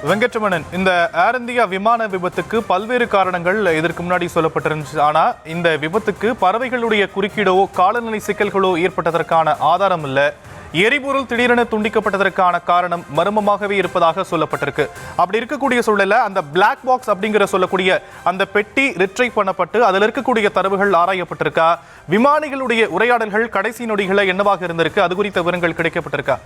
வெங்கட்ரமணன், இந்த ஏர் இந்தியா விமான விபத்துக்கு பல்வேறு காரணங்கள் இதற்கு முன்னாடி சொல்லப்பட்டிருந்துச்சு. ஆனா இந்த விபத்துக்கு பறவைகளுடைய குறுக்கீடோ காலநிலை சிக்கல்களோ ஏற்பட்டதற்கான ஆதாரம் இல்லை. எரிபொருள் திடீரென துண்டிக்கப்பட்டதற்கான காரணம் மர்மமாகவே இருப்பதாக சொல்லப்பட்டிருக்கு. அப்படி இருக்கக்கூடிய சூழல்ல அந்த பிளாக் பாக்ஸ் அப்படிங்கிற சொல்லக்கூடிய அந்த பெட்டி ரிட்ரைவ் பண்ணப்பட்டு அதில் இருக்கக்கூடிய தரவுகள் ஆராயப்பட்டிருக்கா? விமானிகளுடைய உரையாடல்கள் கடைசி நொடிகளை என்னவாக இருந்திருக்கு? அது குறித்த விவரங்கள் கிடைக்கப்பட்டிருக்கா?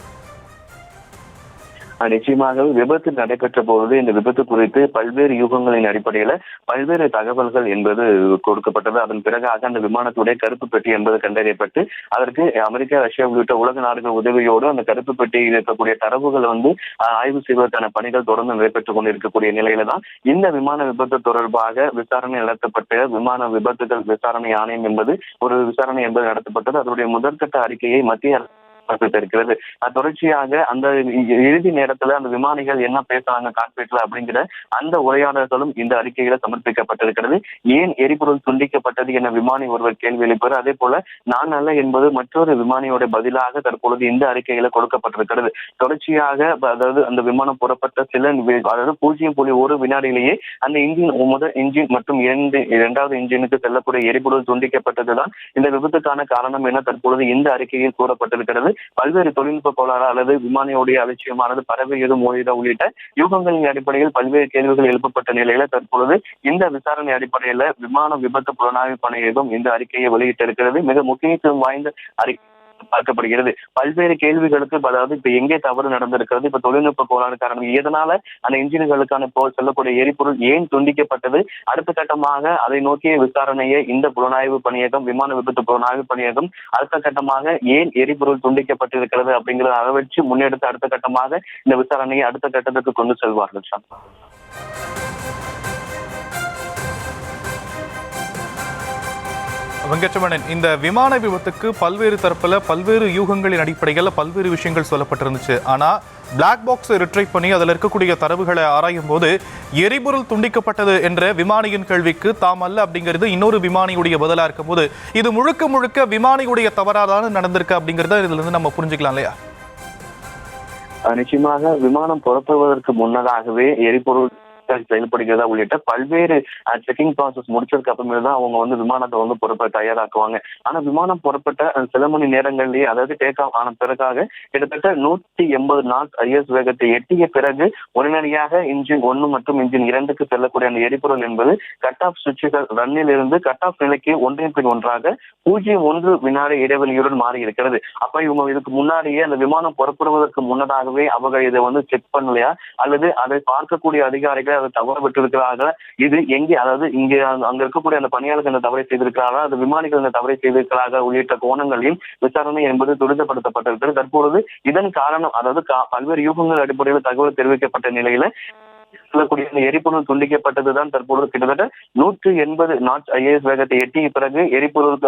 நிச்சயமாக விபத்து நடைபெற்ற பொழுது இந்த விபத்து குறித்து பல்வேறு யூகங்களின் அடிப்படையில பல்வேறு தகவல்கள் என்பது கொடுக்கப்பட்டது. அதன் பிறகாக அந்த விமானத்துடைய கருப்பு பெட்டி என்பது கண்டறியப்பட்டு அதற்கு அமெரிக்கா, ரஷ்யா உள்ளிட்ட உலக நாடுகள் உதவியோடு அந்த கருப்பு பெட்டியில் இருக்கக்கூடிய தரவுகளை ஆய்வு செய்வதற்கான பணிகள் தொடர்ந்து நடைபெற்றுக் கொண்டிருக்கக்கூடிய நிலையில தான் இந்த விமான விபத்து தொடர்பாக விசாரணை நடத்தப்பட்ட விமான விபத்துகள் விசாரணை ஆணையம் என்பது ஒரு விசாரணை என்பது நடத்தப்பட்டது. அதனுடைய முதற்கட்ட அறிக்கையை மத்திய இருக்கிறது. தொடர்ச்சியாக அந்த இறுதி நேரத்துல அந்த விமானிகள் என்ன பேசுறாங்க காக்பிட்ல அப்படிங்கிற அந்த உரையாடல்களும் இந்த அறிக்கையில சமர்ப்பிக்கப்பட்டிருக்கிறது. ஏன் எரிபொருள் துண்டிக்கப்பட்டது என விமானி ஒருவர் கேள்வி எழுப்பார். அதே போல நான் அல்ல என்பது மற்றொரு விமானியோட பதிலாக தற்பொழுது இந்த அறிக்கையில கொடுக்கப்பட்டிருக்கிறது. தொடர்ச்சியாக அதாவது அந்த விமானம் புறப்பட்ட சில அதாவது 0.1 வினாடியிலேயே அந்த முதல் இன்ஜின் மற்றும் இரண்டாவது இன்ஜினுக்கு செல்லக்கூடிய எரிபொருள் துண்டிக்கப்பட்டதுதான் இந்த விபத்துக்கான காரணம் என தற்பொழுது இந்த அறிக்கையில் கூறப்பட்டிருக்கிறது. பல்வேறு தொழில்நுட்ப கோளாறு அல்லது விமானியுடைய அலட்சியமானது பறவை எதுவும் மோதிட உள்ளிட்ட யூகங்களின் அடிப்படையில் பல்வேறு கேள்விகள் எழுப்பப்பட்ட நிலையில தற்பொழுது இந்த விசாரணை அடிப்படையில விமான விபத்து புலனாய்வு பணியகம் இந்த அறிக்கையை வெளியிட்டிருக்கிறது. மிக முக்கியத்துவம் வாய்ந்த அறிக்கை பார்க்கப்படுகிறது. பல்வேறு கேள்விகளுக்கு அதாவது இப்ப எங்கே தவறு நடந்திருக்கிறது, இப்ப தொழில்நுட்ப கோளாறு காரணம் எதனால அந்த இன்ஜின்களுக்கான செல்லக்கூடிய எரிபொருள் ஏன் துண்டிக்கப்பட்டது, அடுத்த கட்டமாக அதை நோக்கிய விசாரணையை இந்த புலனாய்வு பணியகம் விமான விபத்து புலனாய்வு பணியகம் அடுத்த கட்டமாக ஏன் எரிபொருள் துண்டிக்கப்பட்டிருக்கிறது அப்படிங்கிறத அதை வச்சு முன்னெடுத்து அடுத்த கட்டமாக இந்த விசாரணையை அடுத்த கட்டத்துக்கு கொண்டு செல்வார்கள். வெங்கட்ரமணன், இந்த விமான விபத்துக்கு பல்வேறு தரப்புல பல்வேறு யூகங்களின் அடிப்படையில் பல்வேறு விஷயங்கள் சொல்லப்பட்டிருந்துச்சு. ஆனா பிளாக் பாக்ஸ் ரிட்ரைவ் பண்ணி அதில் இருக்கக்கூடிய தரவுகளை ஆராயும் போது எரிபொருள் துண்டிக்கப்பட்டது என்ற விமானியின் கேள்விக்கு தாம் அல்ல அப்படிங்கிறது இன்னொரு விமானியுடைய பதிலா இருக்கும் போது இது முழுக்க முழுக்க விமானியுடைய தவறாதான நடந்திருக்கு அப்படிங்கிறத இதுல இருந்து நம்ம புரிஞ்சுக்கலாம் இல்லையா? நிச்சயமாக விமானம் புறப்படுவதற்கு முன்னதாகவே எரிபொருள் செயல்படுகிறதா உள்ளிட்ட பல்வேறு செக்கிங் ப்ராசஸ் முடிச்சதுக்கு அப்புறமே தான் அவங்க விமானத்தை புறப்பட தயாராக்குவாங்க. ஆனா விமானம் புறப்பட்ட சில மணி நேரங்களிலேயே அதாவது டேக் ஆஃப் ஆன பிறகாக கிட்டத்தட்ட 180 knots IS வேகத்தை எட்டிய பிறகு உடனடியாக இன்ஜின் 1 மற்றும் இன்ஜின் 2க்கு செல்லக்கூடிய அந்த எரிபொருள் என்பது கட் ஆஃப் சுவிட்சுகள் ரன்னில் இருந்து கட் ஆஃப் நிலைக்கு ஒன்றின் பின் ஒன்றாக 0.1 வினாடி இடைவெளியுடன் மாறி இருக்கிறது. அப்ப இவங்க இதுக்கு முன்னாடியே அந்த விமானம் புறப்படுவதற்கு முன்னதாகவே அவங்க இதை செக் பண்ணலையா அல்லது அதை பார்க்கக்கூடிய அதிகாரிகள் அதை தவறு பெற்றிருக்கிறார்கள், இது எங்கே அதாவது இங்கே அங்க இருக்கக்கூடிய அந்த பணியாளர்கள் இந்த தவறை செய்திருக்கிறார்கள், அந்த விமானிகள் இந்த தவறை செய்திருக்கிறார்கள் உள்ளிட்ட கோணங்களில் விசாரணை என்பது துரிதப்படுத்தப்பட்டிருக்கிறது. தற்பொழுது இதன் காரணம் அதாவது பல்வேறு யூகங்கள் அடிப்படையில் தகவல் தெரிவிக்கப்பட்ட நிலையில சொல்லக்கூடிய எரிபொருள் துண்டிக்கப்பட்டதுதான் தற்பொழுது கிட்டத்தட்ட 180 knots IS வேகத்தை எட்டிய பிறகு எரிபொருளுக்கு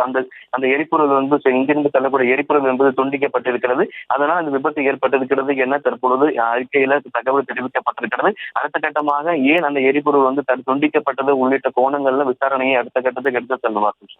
அந்த எரிபொருள் இங்கிருந்து செல்லக்கூடிய எரிபொருள் என்பது துண்டிக்கப்பட்டிருக்கிறது. அதனால் அந்த விபத்து ஏற்பட்டிருக்கிறது என தற்பொழுது அறிக்கையில தகவல் தெரிவிக்கப்பட்டிருக்கிறது. அடுத்த கட்டமாக ஏன் அந்த எரிபொருள் துண்டிக்கப்பட்டது உள்ளிட்ட கோணங்கள்ல விசாரணையை அடுத்த கட்டத்துக்கு எடுத்து செல்வார்கள்.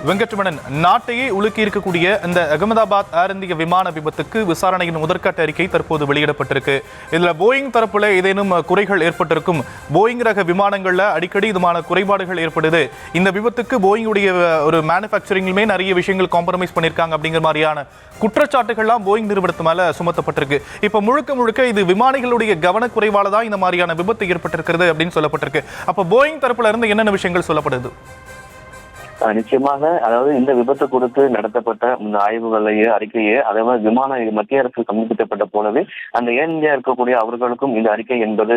வெங்கட்ரமணன், நாட்டையே உலுக்கி இருக்கக்கூடிய இந்த அகமதாபாத் ஏர் இந்திய விமான விபத்துக்கு விசாரணையின் முதற்கட்ட அறிக்கை தற்போது வெளியிடப்பட்டிருக்கு. இதுல போயிங் தரப்புல ஏதேனும் குறைகள் ஏற்பட்டிருக்கும், போயிங் ரக விமானங்கள்ல அடிக்கடி இதுமான குறைபாடுகள் ஏற்படுது, இந்த விபத்துக்கு போயிங்குடைய ஒரு மேனுஃபேக்சரிங்குமே நிறைய விஷயங்கள் காம்ப்ரமைஸ் பண்ணியிருக்காங்க அப்படிங்கிற மாதிரியான குற்றச்சாட்டுகள்லாம் போயிங் நிறுவனத்து மேல சுமத்தப்பட்டிருக்கு. இப்ப முழுக்க முழுக்க இது விமானிகளுடைய கவனக்குறைவால தான் இந்த மாதிரியான விபத்து ஏற்பட்டிருக்கிறது அப்படின்னு சொல்லப்பட்டிருக்கு. அப்ப போயிங் தரப்புல இருந்து என்னென்ன விஷயங்கள் சொல்லப்படுது? நிச்சயமாக அதாவது இந்த விபத்து குறித்து நடத்தப்பட்ட இந்த ஆய்வுகளையே அறிக்கையே அதேமாதிரி விமான மத்திய அரசு சமர்ப்பிக்கப்பட்ட போலவே அந்த ஏர் இந்தியா இருக்கக்கூடிய அவர்களுக்கும் இந்த அறிக்கை என்பது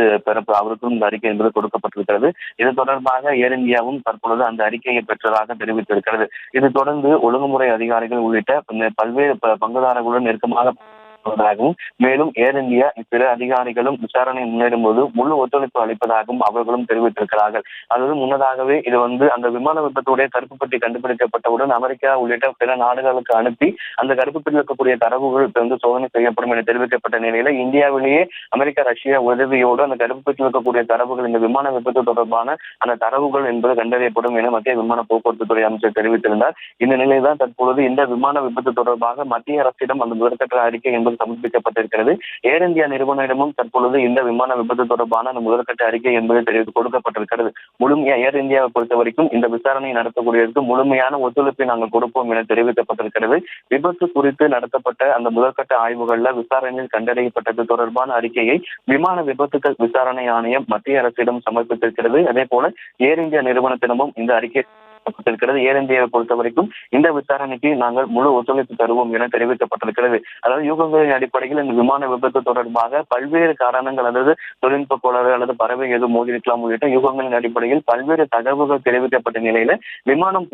அவருக்கும் இந்த அறிக்கை என்பது கொடுக்கப்பட்டிருக்கிறது. இது தொடர்பாக ஏர் இந்தியாவும் தற்பொழுது அந்த அறிக்கையை பெற்றதாக தெரிவித்திருக்கிறது. இது தொடர்ந்து ஒழுங்குமுறை அதிகாரிகள் உள்ளிட்ட பல்வேறு பங்குதாரர்களுடன் நெருக்கமாக வருவதாகவும் மேலும் ஏர் இந்தியா பிற அதிகாரிகளும் விசாரணை முன்னேறும் போது முழு ஒத்துழைப்பு அளிப்பதாகவும் அவர்களும் தெரிவித்திருக்கிறார்கள். அதாவது முன்னதாகவே இது அந்த விமான விபத்துடைய கருப்பு பெட்டி கண்டுபிடிக்கப்பட்டவுடன் அமெரிக்கா உள்ளிட்ட பிற நாடுகளுக்கு அனுப்பி அந்த கருப்பு பெட்டியில் இருக்கக்கூடிய தரவுகள் சோதனை செய்யப்படும் என தெரிவிக்கப்பட்ட நிலையில இந்தியாவிலேயே அமெரிக்கா ரஷ்யா உதவியோடு அந்த கருப்பு பெட்டியில் இருக்கக்கூடிய தரவுகள் இந்த விமான விபத்து தொடர்பான அந்த தரவுகள் என்பது கண்டறியப்படும் என மத்திய விமான போக்குவரத்து துறை அமைச்சர் தெரிவித்திருந்தார். இந்த நிலையில்தான் தற்பொழுது இந்த விமான விபத்து தொடர்பாக மத்திய அரசிடம் அந்த முதற்கட்ட அறிக்கை என்பது சமர்ப்பிக்கப்பட்டிருக்கிறது. ஏர் இந்தியா நிறுவனத்திடமும் தற்பொழுது இந்த விமான விபத்து தொடர்பான அந்த முதற்கட்ட அறிக்கை என்பது கொடுக்கப்பட்டிருக்கிறது. முழுமையா ஏர் இந்தியாவை பொறுத்த வரைக்கும் இந்த விசாரணையை நடத்தக்கூடியதற்கு முழுமையான ஒத்துழைப்பை நாங்கள் கொடுப்போம் என தெரிவிக்கப்பட்டிருக்கிறது. விபத்து குறித்து நடத்தப்பட்ட அந்த முதற்கட்ட ஆய்வுகள்ல விசாரணையில் கண்டறியப்பட்டது தொடர்பான அறிக்கையை விமான விபத்துக்கள் விசாரணை ஆணையம் மத்திய அரசிடம் சமர்ப்பித்திருக்கிறது. அதே போல ஏர் இந்தியா நிறுவனத்திடமும் இந்த அறிக்கை ஏர் இந்தியாவை பொறுத்த வரைக்கும் இந்த விசாரணைக்கு நாங்கள் முழு ஒத்துழைப்பு தருவோம் என தெரிவிக்கப்பட்டிருக்கிறது. அதாவது யூகங்களின் அடிப்படையில் இந்த விமான விபத்து தொடர்பாக பல்வேறு காரணங்கள், அதாவது தொழில்நுட்ப கோளாறு அல்லது பறவை எதுவும் மோதி இருக்கலாம் உள்ளிட்ட யூகங்களின் அடிப்படையில் பல்வேறு தகவல்கள் தெரிவிக்கப்பட்ட நிலையில விமானம்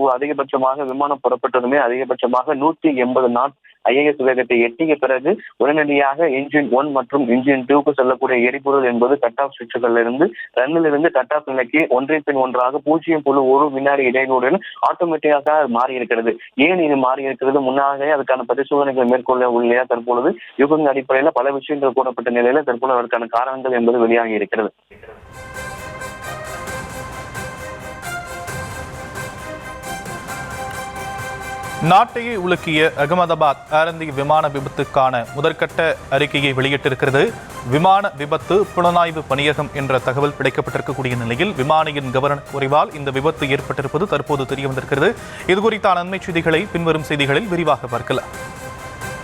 புறப்பட்டதுமே அதிகபட்சமாக 180 நாட் IAS வேகத்தை எட்டிய பிறகு உடனடியாக இன்ஜின் 1 மற்றும் இன்ஜின் 2க்கு செல்லக்கூடிய எரிபொருள் என்பது கட் ஆஃப் சுவிட்சுகள்ல இருந்து ரன்னிலிருந்து கட் ஆஃப் நிலைக்கு ஒன்றின் பின் ஒன்றாக 0.1 வினாடி இடைவெளியுடன் ஆட்டோமேட்டிக்காக மாறி இருக்கிறது. ஏன் இது மாறி இருக்கிறது? முன்னாக அதுக்கான பரிசோதனைகள் மேற்கொள்ள உள்ளே தற்பொழுது யுகங்க அடிப்படையில் பல விஷயங்கள் கூறப்பட்ட நிலையில தற்போது அதற்கான காரணங்கள் என்பது வெளியாகி இருக்கிறது. நாட்டையே உலுக்கிய அகமதாபாத் ஏர் இந்திய விமான விபத்துக்கான முதற்கட்ட அறிக்கையை வெளியிட்டிருக்கிறது. விமான விபத்து புலனாய்வு பணியகம் என்ற தகவல் கிடைக்கப்பட்டிருக்கக்கூடிய நிலையில் விமானியின் கவனக்குறைவால் இந்த விபத்து ஏற்பட்டிருப்பது தற்போது தெரிய வந்திருக்கிறது. இதுகுறித்தான அண்மை செய்திகளை பின்வரும் செய்திகளில் விரிவாக பார்க்கலாம்.